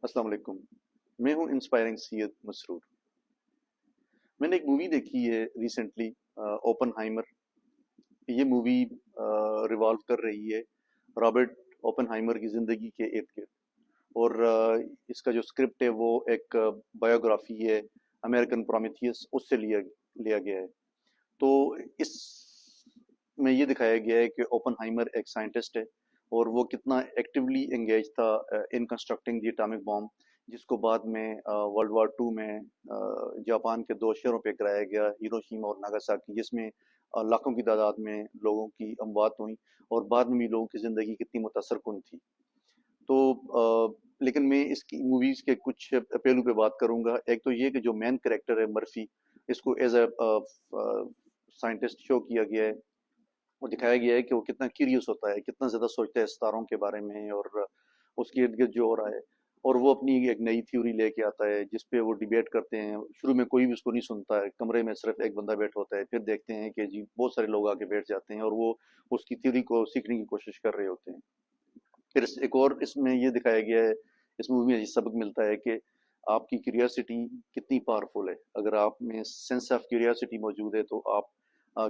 अस्सलाम वालेकुम। मैं हूँ इंस्पायरिंग सैयद मसरूर। मैंने एक मूवी देखी है रिसेंटली, ओपनहाइमर। ये मूवी रिवॉल्व कर रही है रॉबर्ट ओपनहाइमर की ज़िंदगी के इर्द गिर्द। और इसका जो स्क्रिप्ट है वो एक बायोग्राफी है, अमेरिकन प्रोमेथियस उससे लिया लिया गया है। तो इस में ये दिखाया गया है कि ओपनहाइमर एक साइंटिस्ट है और वो कितना एक्टिवली एंगेज था इन कंस्ट्रक्टिंग द एटॉमिक बॉम्ब, जिसको बाद में वर्ल्ड वॉर टू में जापान के दो शहरों पे गिराया गया, हिरोशिमा और नागासाकी, जिसमें लाखों की तादाद में लोगों की अमवात हुई और बाद में भी लोगों की ज़िंदगी कितनी मुतासर कुन थी। तो लेकिन मैं इसकी मूवीज़ के कुछ पहलू पे बात करूंगा। एक तो ये कि जो मेन कैरेक्टर है मर्फी, इसको एज अ साइंटिस्ट शो किया गया है। वो दिखाया गया है कि वो कितना क्यूरियस होता है, कितना ज़्यादा सोचता है सितारों के बारे में और उसके इर्द गिर्द जो हो रहा है। और वो अपनी एक नई थ्योरी लेके आता है जिस पे वो डिबेट करते हैं। शुरू में कोई भी उसको नहीं सुनता है, कमरे में सिर्फ एक बंदा बैठा होता है। फिर देखते हैं कि जी बहुत सारे लोग आके बैठ जाते हैं और वो उसकी थ्योरी को सीखने की कोशिश कर रहे होते हैं। फिर एक और इसमें ये दिखाया गया है, इस मूवी में ये सबक मिलता है कि आपकी क्यूरियोसिटी कितनी पावरफुल है। अगर आप में सेंस ऑफ क्यूरियोसिटी मौजूद है तो आप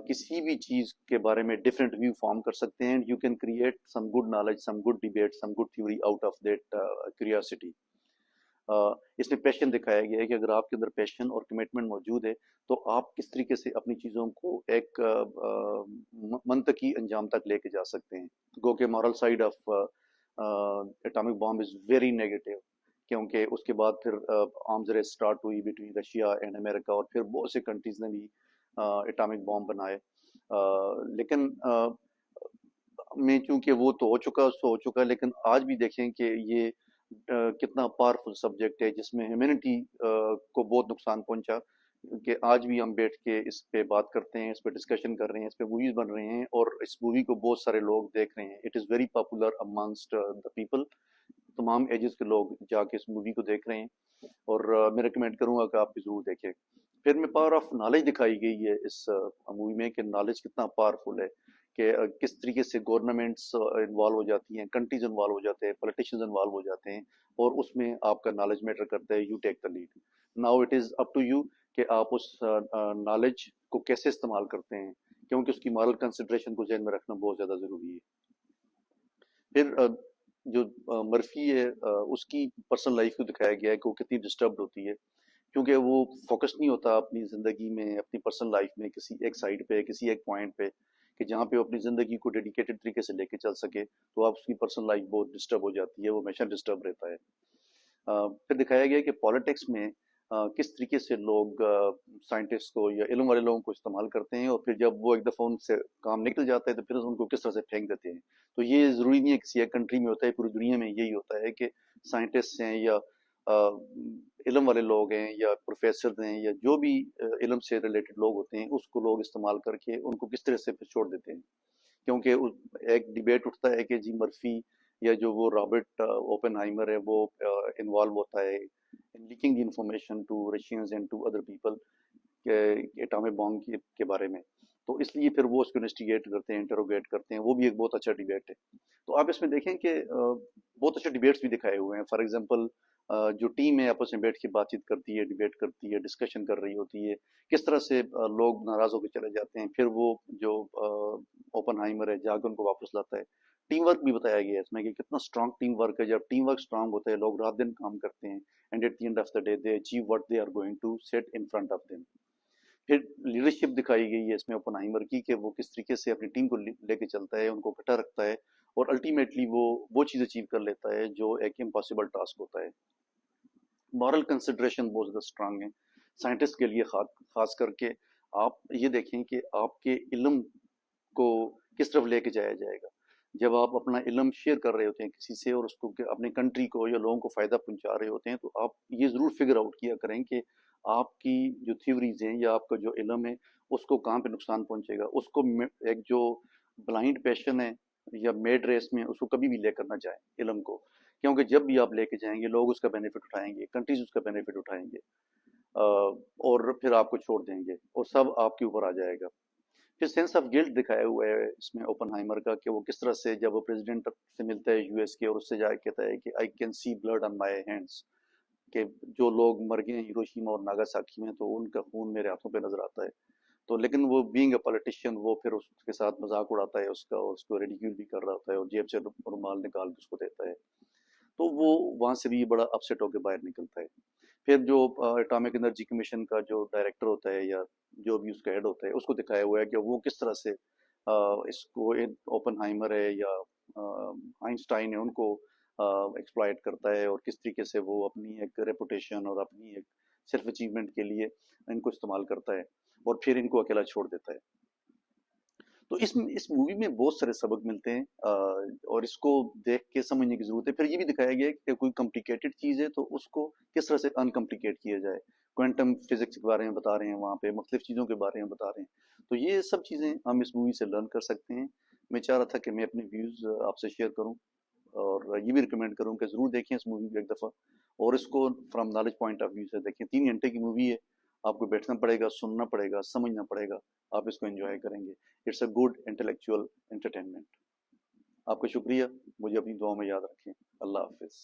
किसी भी चीज़ के बारे में डिफरेंट व्यू फॉर्म कर सकते हैं। You can create some good knowledge, some good debate, some good theory out of that curiosity. इसमें पैशन दिखाया गया है कि अगर आपके अंदर पैशन और कमिटमेंट मौजूद है तो आप किस तरीके से अपनी चीज़ों को एक मंतकी अंजाम तक लेके जा सकते हैं। गो के moral side of atomic bomb is very negative, क्योंकि उसके बाद फिर आर्म्स रेस स्टार्ट हुई बिटवीन रशिया एंड अमेरिका और फिर बहुत से कंट्रीज ने भी एटॉमिक बॉम्ब बनाए। लेकिन में चूंकि वो तो हो चुका सो हो चुका, लेकिन आज भी देखें कि ये कितना पावरफुल सब्जेक्ट है जिसमें ह्यूमैनिटी को बहुत नुकसान पहुंचा। कि आज भी हम बैठ के इस पे बात करते हैं, इस पे डिस्कशन कर रहे हैं, इस पे मूवीज बन रहे हैं और इस मूवी को बहुत सारे लोग देख रहे हैं। It is very popular amongst the people. तमाम एजेस के लोग जाके इस मूवी को देख रहे हैं और मैं रिकमेंड करूंगा कि आप भी जरूर देखें। फिर में पावर ऑफ नॉलेज दिखाई गई है इस मूवी में कि नॉलेज कितना पावरफुल है, कि किस तरीके से गवर्नमेंट्स इन्वॉल्व हो जाती हैं, कंट्रीज इन्वॉल्व हो जाते हैं, पॉलिटिशियंस इन्वॉल्व हो जाते हैं और उसमें आपका नॉलेज मैटर करता है। You take the lead. Now it is up to you कि आप उस नॉलेज को कैसे इस्तेमाल करते हैं, क्योंकि उसकी मॉरल कंसिडरेशन को ज़हन में रखना बहुत ज़्यादा ज़रूरी है। फिर जो मर्फी है उसकी पर्सनल लाइफ को दिखाया गया है कि वो कितनी डिस्टर्ब होती है, क्योंकि वो फोकस नहीं होता अपनी ज़िंदगी में, अपनी पर्सनल लाइफ में किसी एक साइड पे, किसी एक पॉइंट पे, कि जहाँ पे वो अपनी ज़िंदगी को डेडिकेटेड तरीके से लेके चल सके। तो आप उसकी पर्सनल लाइफ बहुत डिस्टर्ब हो जाती है, वो हमेशा डिस्टर्ब रहता है। फिर दिखाया गया कि पॉलिटिक्स में किस तरीके से लोग साइंटिस्ट को या इल्म वाले लोगों को इस्तेमाल करते हैं और फिर जब वो एक दफ़ा उनसे काम निकल जाता है तो फिर उनको किस तरह से फेंक देते हैं। तो ये ज़रूरी नहीं है किसी एक कंट्री में होता है, पूरी दुनिया में यही होता है कि साइंटिस्ट हैं या इल्म वाले लोग हैं या प्रोफेसर हैं या जो भी इल्म से रिलेटेड लोग होते हैं, उसको लोग इस्तेमाल करके उनको किस तरह से फिर छोड़ देते हैं। क्योंकि एक डिबेट उठता है कि जी मर्फी या जो वो रॉबर्ट ओपेनहाइमर है वो इन्वॉल्व होता है in leaking information to Russians and to other people के एटॉमिक बॉम्ब के बारे में। तो इसलिए फिर वो उसको इन्वेस्टिगेट करते हैं, इंटरोगेट करते हैं। वो भी एक बहुत अच्छा डिबेट है। तो आप इसमें देखें कि बहुत अच्छे डिबेट्स भी दिखाए हुए हैं। फॉर एग्जांपल जो टीम है आपस में बैठ के बातचीत करती है, डिबेट करती है, डिस्कशन कर रही होती है, किस तरह से लोग नाराज होकर चले जाते हैं, फिर वो जो ओपनहाइमर है जाके उनको वापस लाता है। टीम वर्क भी बताया गया है इसमें कि कितना स्ट्रांग टीम वर्क है। जब टीम वर्क स्ट्रांग होता है, लोग रात दिन काम करते हैं and at the end of the day they achieve what they are going to set in front of them. फिर लीडरशिप दिखाई गई है इसमें ओपनहाइमर की, कि वो किस तरीके से अपनी टीम को लेके चलता है, उनको इकट्ठा रखता है और अल्टीमेटली वो चीज़ अचीव कर लेता है जो एक इम्पॉसिबल टास्क होता है। मॉरल कंसिडरेशन बहुत ज़्यादा स्ट्रांग है साइंटिस्ट के लिए। खास करके आप ये देखें कि आपके इल्म को किस तरफ लेके जाया जाएगा। जब आप अपना इल्म शेयर कर रहे होते हैं किसी से और उसको अपने कंट्री को या लोगों को फ़ायदा पहुंचा रहे होते हैं, तो आप ये ज़रूर फिगर आउट किया करें कि आपकी जो थ्योरीज हैं या आपका जो इल्म है उसको कहाँ पे नुकसान पहुंचेगा। उसको एक जो ब्लाइंड पैशन है या मेड रेस में उसको कभी भी लेकर ना जाएं इल्म को, क्योंकि जब भी आप लेके जाएंगे लोग उसका बेनिफिट उठाएंगे, कंट्रीज उसका बेनिफिट उठाएंगे और फिर आपको छोड़ देंगे और सब आपके ऊपर आ जाएगा। پھر سینس آف گلٹ دکھایا ہوا ہے اس میں اوپنہائمر کا کہ وہ کس طرح سے جب وہ پریزیڈنٹ سے ملتا ہے یو ایس کے اور اس سے جا کے کہتا ہے کہ I can see build on my hands, کہ جو لوگ مر گئے ہیں ہیروشیما اور ناگاساکی میں تو ان کا خون میرے ہاتھوں پہ نظر آتا ہے. تو لیکن وہ بینگ اے پولیٹیشین وہ پھر اس کے ساتھ مذاق اڑاتا ہے اس کا، اور اس کو ریڈیکیول بھی کر رہا ہوتا ہے اور جیب سے رومال نکال کے اس کو دیتا ہے. تو وہ وہاں سے بھی بڑا اپسیٹ ہو کے باہر نکلتا ہے. پھر جو اٹامک انرجی کمیشن کا جو ڈائریکٹر ہوتا ہے یا جو بھی اس کا ہیڈ ہوتا ہے اس کو دکھایا ہوا ہے کہ وہ کس طرح سے اس کو اوپن ہائمر ہے یا آئنسٹائن ہے ان کو ایکسپلائٹ کرتا ہے، اور کس طریقے سے وہ اپنی ایک ریپوٹیشن اور اپنی ایک سیلف اچیومنٹ کے لیے ان کو استعمال کرتا ہے اور پھر ان کو اکیلا چھوڑ دیتا ہے. تو اس مووی میں بہت سارے سبق ملتے ہیں اور اس کو دیکھ کے سمجھنے کی ضرورت ہے. پھر یہ بھی دکھایا گیا ہے کہ کوئی کمپلیکیٹڈ چیز ہے تو اس کو کس طرح سے انکمپلیکیٹ کیا جائے. کوانٹم فزکس کے بارے میں بتا رہے ہیں، وہاں پہ مختلف چیزوں کے بارے میں بتا رہے ہیں. تو یہ سب چیزیں ہم اس مووی سے لرن کر سکتے ہیں. میں چاہ رہا تھا کہ میں اپنے ویوز آپ سے شیئر کروں اور یہ بھی ریکمینڈ کروں کہ ضرور دیکھیں اس مووی کو ایک دفعہ، اور اس کو from knowledge point of view سے دیکھیں. 3 گھنٹے کی مووی ہے، آپ کو بیٹھنا پڑے گا، سننا پڑے گا، سمجھنا پڑے گا، آپ اس کو انجوائے کریں گے. It's a good intellectual entertainment. آپ کا شکریہ، مجھے اپنی دعاؤں میں یاد رکھیں. اللہ حافظ.